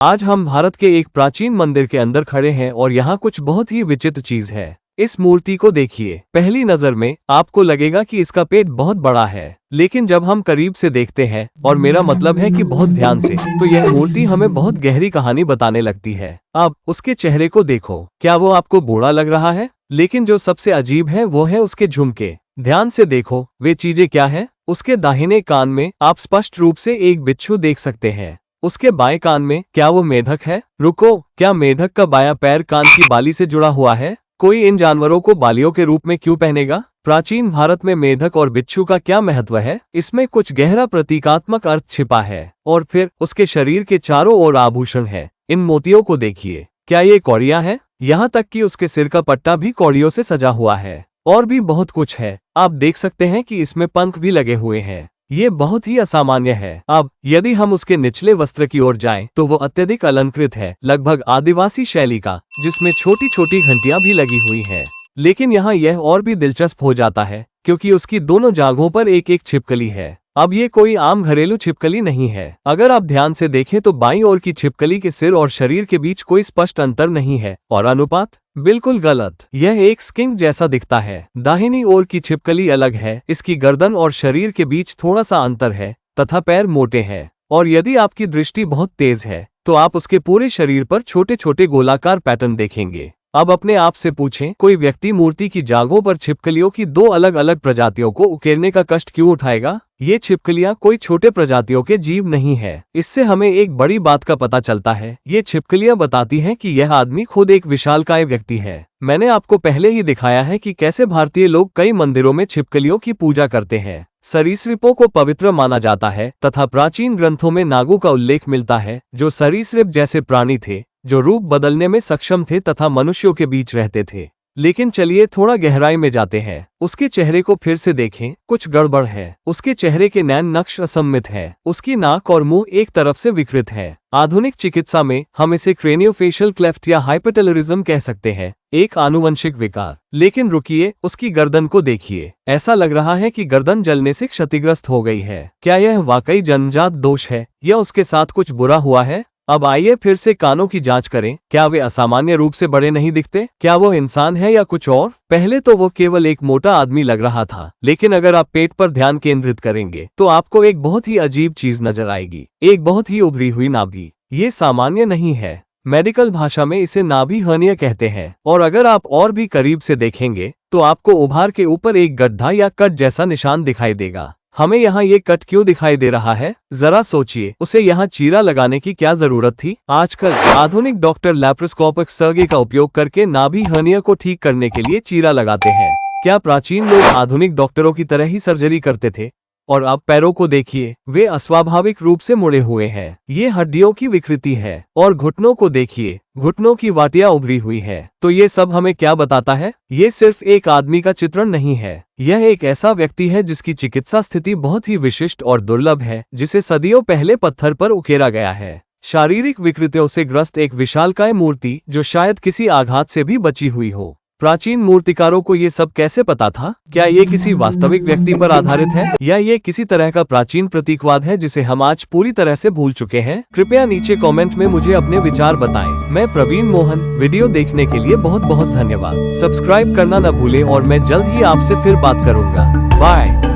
आज हम भारत के एक प्राचीन मंदिर के अंदर खड़े हैं और यहाँ कुछ बहुत ही विचित्र चीज है। इस मूर्ति को देखिए। पहली नजर में आपको लगेगा कि इसका पेट बहुत बड़ा है, लेकिन जब हम करीब से देखते हैं, और मेरा मतलब है कि बहुत ध्यान से, तो यह मूर्ति हमें बहुत गहरी कहानी बताने लगती है। अब उसके चेहरे को देखो, क्या वो आपको बूढ़ा लग रहा है? लेकिन जो सबसे अजीब है वो है उसके झुमके। ध्यान से देखो, वे चीजें क्या है? उसके दाहिने कान में आप स्पष्ट रूप से एक बिच्छू देख सकते हैं। उसके बाएं कान में क्या वो मेढक है? रुको, क्या मेढक का बायां पैर कान की बाली से जुड़ा हुआ है? कोई इन जानवरों को बालियों के रूप में क्यों पहनेगा? प्राचीन भारत में मेढक और बिच्छू का क्या महत्व है? इसमें कुछ गहरा प्रतीकात्मक अर्थ छिपा है। और फिर उसके शरीर के चारों ओर आभूषण है। इन मोतियों को देखिए, क्या ये कौड़ियां हैं? यहाँ तक कि उसके सिर का पट्टा भी कौड़ियों से सजा हुआ है। और भी बहुत कुछ है। आप देख सकते हैं कि इसमें पंख भी लगे हुए हैं। ये बहुत ही असामान्य है। अब यदि हम उसके निचले वस्त्र की ओर जाएं, तो वो अत्यधिक अलंकृत है, लगभग आदिवासी शैली का, जिसमें छोटी छोटी घंटियां भी लगी हुई हैं। लेकिन यहाँ यह और भी दिलचस्प हो जाता है, क्योंकि उसकी दोनों जांघों पर एक एक छिपकली है। अब ये कोई आम घरेलू छिपकली नहीं है। अगर आप ध्यान से देखें तो बाईं ओर की छिपकली के सिर और शरीर के बीच कोई स्पष्ट अंतर नहीं है। और अनुपात बिल्कुल गलत, यह एक स्किंक जैसा दिखता है। दाहिनी ओर की छिपकली अलग है, इसकी गर्दन और शरीर के बीच थोड़ा सा अंतर है, तथा पैर मोटे हैं। और यदि आपकी दृष्टि बहुत तेज है, तो आप उसके पूरे शरीर पर छोटे छोटे गोलाकार पैटर्न देखेंगे। अब अपने आप से पूछें, कोई व्यक्ति मूर्ति की जांघों पर छिपकलियों की दो अलग अलग प्रजातियों को उकेरने का कष्ट क्यों उठाएगा? ये छिपकलियां कोई छोटे प्रजातियों के जीव नहीं है। इससे हमें एक बड़ी बात का पता चलता है। ये छिपकलियां बताती हैं कि यह आदमी खुद एक विशालकाय व्यक्ति है। मैंने आपको पहले ही दिखाया है कि कैसे भारतीय लोग कई मंदिरों में छिपकलियों की पूजा करते हैं। सरीसृपों को पवित्र माना जाता है, तथा प्राचीन ग्रंथों में नागों का उल्लेख मिलता है, जो सरीसृप जैसे प्राणी थे, जो रूप बदलने में सक्षम थे तथा मनुष्यों के बीच रहते थे। लेकिन चलिए थोड़ा गहराई में जाते हैं। उसके चेहरे को फिर से देखें, कुछ गड़बड़ है। उसके चेहरे के नैन नक्श असममित है। उसकी नाक और मुंह एक तरफ से विकृत है। आधुनिक चिकित्सा में हम इसे क्रेनियोफेशियल क्लेफ्ट या हाइपोटेलरिज्म कह सकते हैं, एक आनुवंशिक विकार। लेकिन रुकिए, उसकी गर्दन को देखिए। ऐसा लग रहा है कि गर्दन जलने से क्षतिग्रस्त हो गई है। क्या यह वाकई जन्मजात दोष है या उसके साथ कुछ बुरा हुआ है? अब आइए फिर से कानों की जांच करें। क्या वे असामान्य रूप से बड़े नहीं दिखते? क्या वो इंसान है या कुछ और? पहले तो वो केवल एक मोटा आदमी लग रहा था, लेकिन अगर आप पेट पर ध्यान केंद्रित करेंगे तो आपको एक बहुत ही अजीब चीज नजर आएगी, एक बहुत ही उभरी हुई नाभि। ये सामान्य नहीं है। मेडिकल भाषा में इसे नाभि हर्निया कहते हैं। और अगर आप और भी करीब से देखेंगे तो आपको उभार के ऊपर एक गड्ढा या कट जैसा निशान दिखाई देगा। हमें यहाँ ये कट क्यों दिखाई दे रहा है? जरा सोचिए, उसे यहाँ चीरा लगाने की क्या जरूरत थी? आजकल आधुनिक डॉक्टर लैप्रोस्कोपिक सर्जरी का उपयोग करके नाभि हर्निया को ठीक करने के लिए चीरा लगाते हैं। क्या प्राचीन लोग आधुनिक डॉक्टरों की तरह ही सर्जरी करते थे? और अब पैरों को देखिए, वे अस्वाभाविक रूप से मुड़े हुए हैं। ये हड्डियों की विकृति है। और घुटनों को देखिए, घुटनों की वाटियां उभरी हुई है। तो ये सब हमें क्या बताता है? ये सिर्फ एक आदमी का चित्रण नहीं है। यह एक ऐसा व्यक्ति है जिसकी चिकित्सा स्थिति बहुत ही विशिष्ट और दुर्लभ है, जिसे सदियों पहले पत्थर पर उकेरा गया है। शारीरिक विकृतियों से ग्रस्त एक विशालकाय मूर्ति, जो शायद किसी आघात से भी बची हुई हो। प्राचीन मूर्तिकारों को ये सब कैसे पता था? क्या ये किसी वास्तविक व्यक्ति पर आधारित है, या ये किसी तरह का प्राचीन प्रतीकवाद है जिसे हम आज पूरी तरह से भूल चुके हैं? कृपया नीचे कमेंट में मुझे अपने विचार बताएं। मैं प्रवीण मोहन। वीडियो देखने के लिए बहुत बहुत धन्यवाद। सब्सक्राइब करना न भूलें और मैं जल्द ही आपसे फिर बात करूंगा। बाय।